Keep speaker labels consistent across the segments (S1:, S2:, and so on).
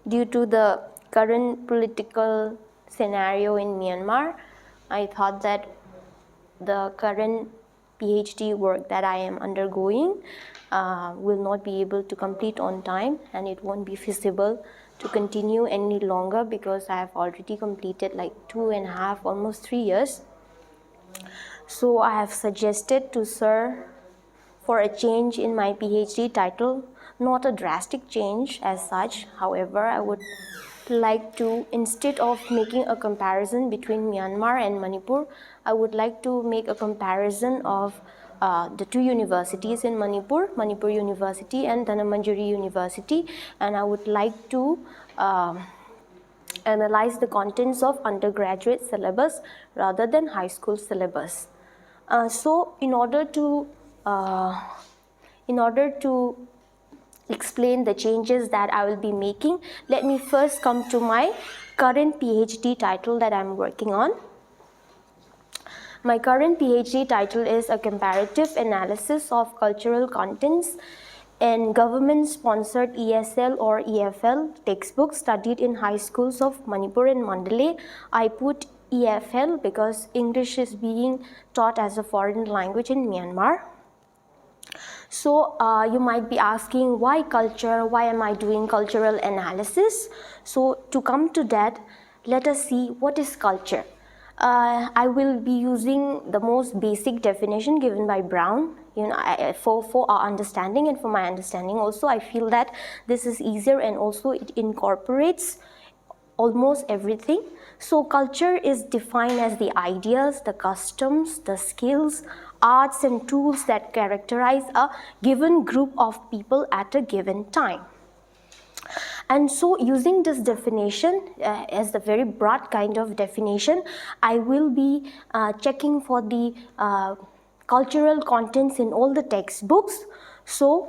S1: due to the current political scenario in Myanmar, I thought that the current PhD work that I am undergoing will not be able to complete on time, and it won't be feasible to continue any longer because I have already completed like 2.5, almost 3 years. So I have suggested to Sir for a change in my PhD title, not a drastic change as such. However, I would like to, instead of making a comparison between Myanmar and Manipur, I would like to make a comparison of the two universities in Manipur, Manipur University and Dhanamandjari University, and I would like to analyze the contents of undergraduate syllabus rather than high school syllabus. So in order to explain the changes that I will be making, let me first come to my current PhD title that I'm working on. My current PhD title is a comparative analysis of cultural contents in government-sponsored ESL or EFL textbooks studied in high schools of Manipur and Mandalay. I put EFL because English is being taught as a foreign language in Myanmar. So you might be asking, why culture? Why am I doing cultural analysis? So to come to that, let us see what is culture. I will be using the most basic definition given by Brown, for our understanding and for my understanding also. I feel that this is easier and also it incorporates almost everything. So culture is defined as the ideas, the customs, the skills, arts and tools that characterize a given group of people at a given time. And so using this definition as the very broad kind of definition, I will be checking for the cultural contents in all the textbooks. So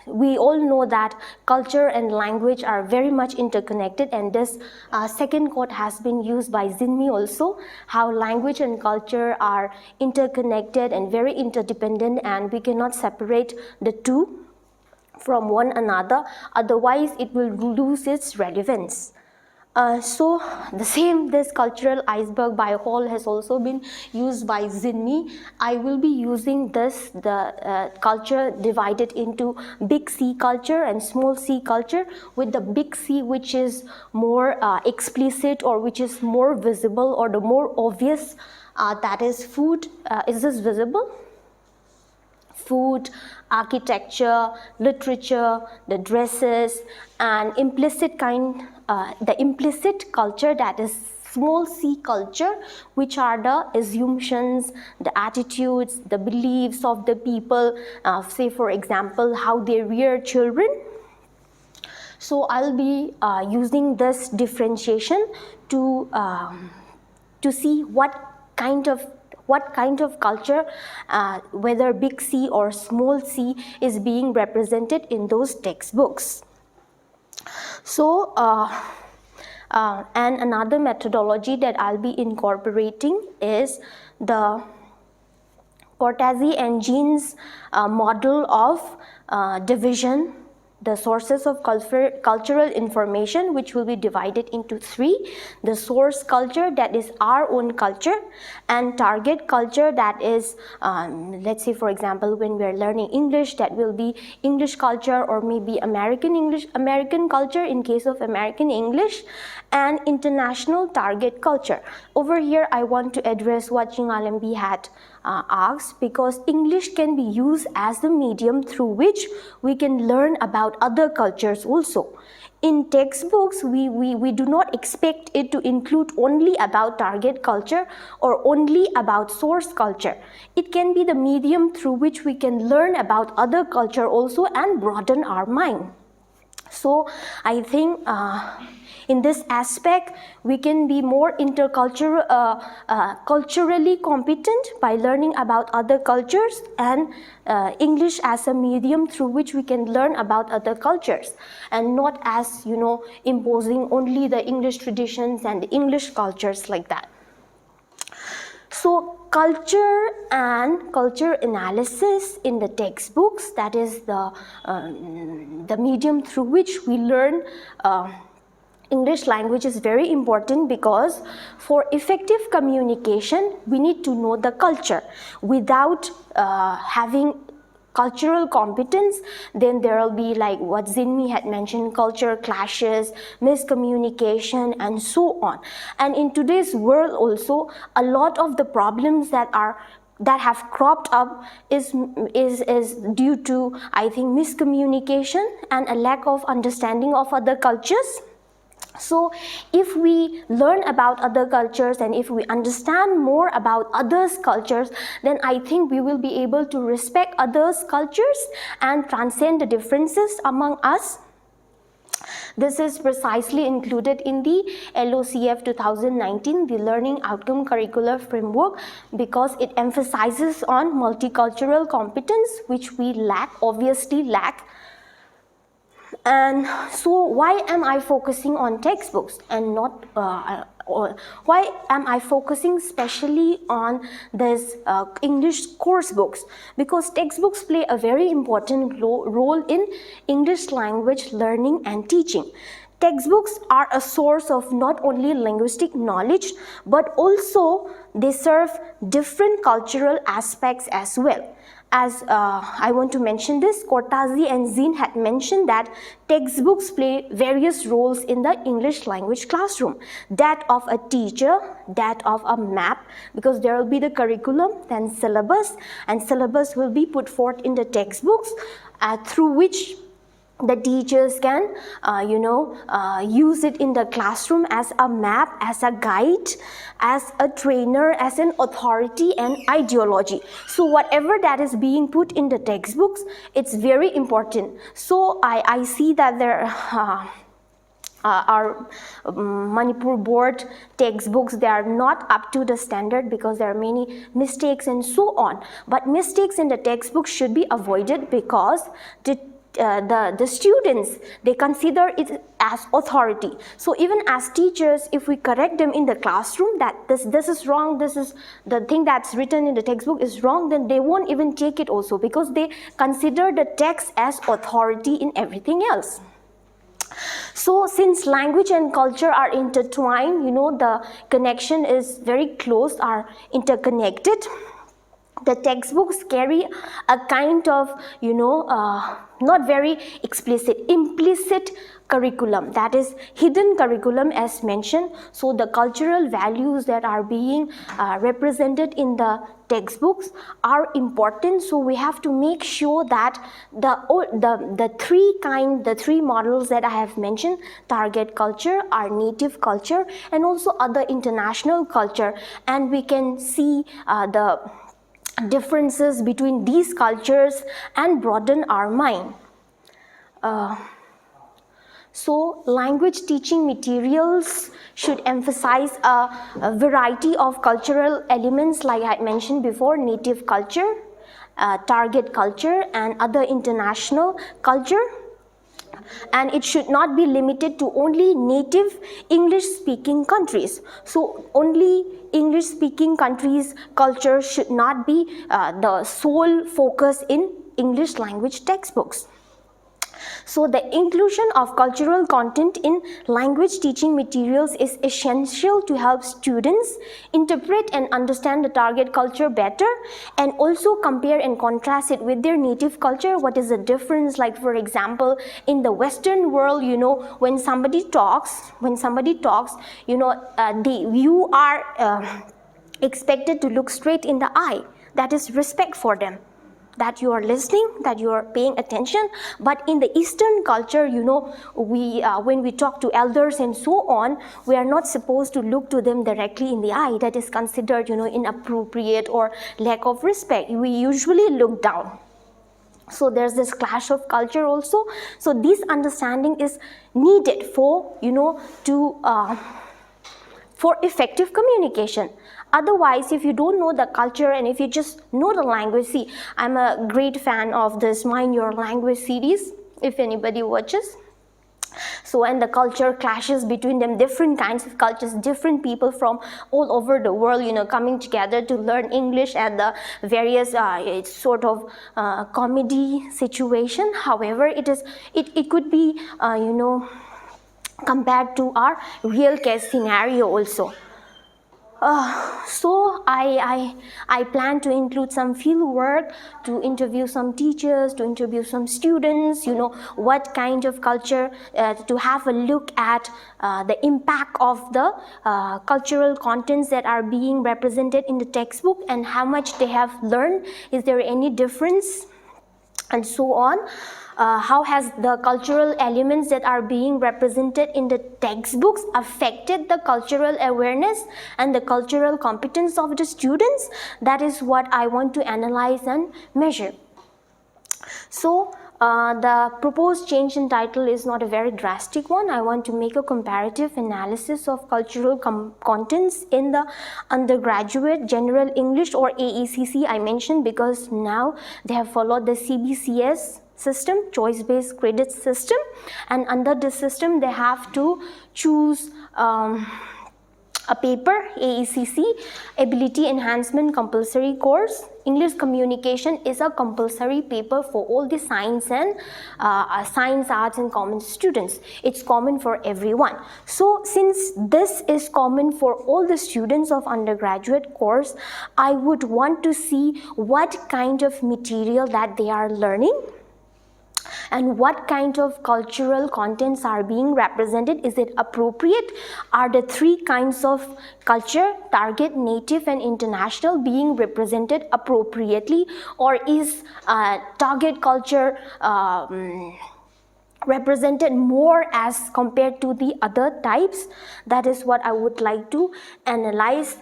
S1: we all know that culture and language are very much interconnected, and this second quote has been used by Zinmi also, how language and culture are interconnected and very interdependent, and we cannot separate the two from one another, otherwise it will lose its relevance. So this cultural iceberg by Hall has also been used by Zinmi. I will be using the culture divided into big C culture and small c culture, with the big C which is more explicit or which is more visible or the more obvious, that is food. Is this visible? Food, architecture, literature, the dresses, and the implicit culture, that is small c culture, which are the assumptions, the attitudes, the beliefs of the people, say for example how they rear children. So I'll be using this differentiation to see what kind of culture, whether big C or small c, is being represented in those textbooks. So, and another methodology that I'll be incorporating is the Cortese and Jean's model of division, the sources of cultural information, which will be divided into three: the source culture, that is our own culture, and target culture, that is, let's say for example when we are learning English, that will be English culture, or maybe American culture in case of American English, and international target culture. Over here I want to address what Jing Alembi had asked, because English can be used as the medium through which we can learn about other cultures also. In textbooks, we do not expect it to include only about target culture or only about source culture. It can be the medium through which we can learn about other culture also and broaden our mind. So I think in this aspect, we can be more intercultural, culturally competent by learning about other cultures, and English as a medium through which we can learn about other cultures, and not as, imposing only the English traditions and the English cultures like that. So culture and culture analysis in the textbooks, that is the medium through which we learn English language, is very important, because for effective communication we need to know the culture. Without having cultural competence, then there will be, like what Zinmi had mentioned, culture clashes, miscommunication, and so on. And in today's world also, a lot of the problems that have cropped up is due to, I think, miscommunication and a lack of understanding of other cultures. So if we learn about other cultures and if we understand more about others' cultures, then I think we will be able to respect others' cultures and transcend the differences among us. This is precisely included in the LOCF 2019, the Learning Outcome Curricular Framework, because it emphasizes on multicultural competence, which we obviously lack. And so why am I focusing on textbooks and not why am I focusing specially on this English course books? Because textbooks play a very important role in English language learning and teaching. Textbooks are a source of not only linguistic knowledge, but also they serve different cultural aspects as well. As I want to mention this, Cortazzi and Zin had mentioned that textbooks play various roles in the English language classroom. That of a teacher, that of a map, because there will be the curriculum, then syllabus, and syllabus will be put forth in the textbooks through which the teachers can use it in the classroom as a map, as a guide, as a trainer, as an authority and ideology. So whatever that is being put in the textbooks, it's very important. So I see that there our Manipur board textbooks, they are not up to the standard because there are many mistakes and so on. But mistakes in the textbooks should be avoided, because the students, they consider it as authority. So even as teachers, if we correct them in the classroom that this is wrong, this is the thing that's written in the textbook is wrong, then they won't even take it also, because they consider the text as authority in everything else. So since language and culture are intertwined, the connection is very close, are interconnected. The textbooks carry a kind of, not very explicit, implicit curriculum, that is hidden curriculum as mentioned. So the cultural values that are being represented in the textbooks are important. So we have to make sure that the three models that I have mentioned, target culture, our native culture, and also other international culture, and we can see the differences between these cultures and broaden our mind. So language teaching materials should emphasize a variety of cultural elements, like I mentioned before, native culture, target culture, and other international culture. And it should not be limited to only native English-speaking countries. So only English-speaking countries' culture should not be the sole focus in English language textbooks. So the inclusion of cultural content in language teaching materials is essential to help students interpret and understand the target culture better, and also compare and contrast it with their native culture. What is the difference? Like, for example, in the Western world, when somebody talks, you are expected to look straight in the eye. That is respect for them, that you are listening, that you are paying attention. But in the Eastern culture, when we talk to elders and so on, we are not supposed to look to them directly in the eye. That is considered, inappropriate or lack of respect. We usually look down. So there's this clash of culture also. So this understanding is needed for, for effective communication. Otherwise, if you don't know the culture and if you just know the language, see, I'm a great fan of this Mind Your Language series, if anybody watches. So, and the culture clashes between them, different kinds of cultures, different people from all over the world, coming together to learn English, and the various it's sort of comedy situation. However, it could be compared to our real case scenario also. So I plan to include some field work, to interview some teachers, to interview some students, what kind of culture, to have a look at the impact of the cultural contents that are being represented in the textbook, and how much they have learned, is there any difference, and so on. How has the cultural elements that are being represented in the textbooks affected the cultural awareness and the cultural competence of the students? That is what I want to analyze and measure. So the proposed change in title is not a very drastic one. I want to make a comparative analysis of cultural contents in the undergraduate general English, or AECC I mentioned, because now they have followed the CBCS system, choice-based credit system, and under this system they have to choose a paper, AECC, Ability Enhancement Compulsory Course. English Communication is a compulsory paper for all the science and science, arts and commerce students. It's common for everyone. So since this is common for all the students of undergraduate course, I would want to see what kind of material that they are learning, and what kind of cultural contents are being represented. Is it appropriate? Are the three kinds of culture, target, native and international, being represented appropriately, or is target culture represented more as compared to the other types? That is what I would like to analyze.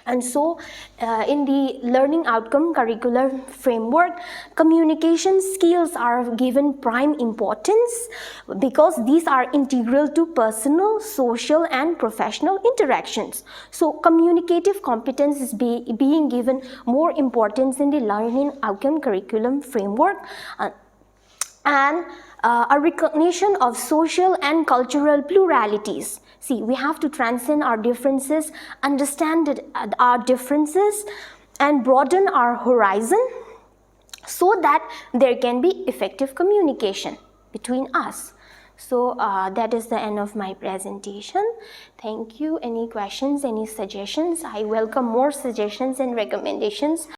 S1: And so, in the learning outcome curricular framework, communication skills are given prime importance, because these are integral to personal, social and professional interactions. So, communicative competence is being given more importance in the learning outcome curriculum framework. And a recognition of social and cultural pluralities. See, we have to transcend our differences, understand our differences, and broaden our horizon, so that there can be effective communication between us. So that is the end of my presentation. Thank you. Any questions, any suggestions? I welcome more suggestions and recommendations.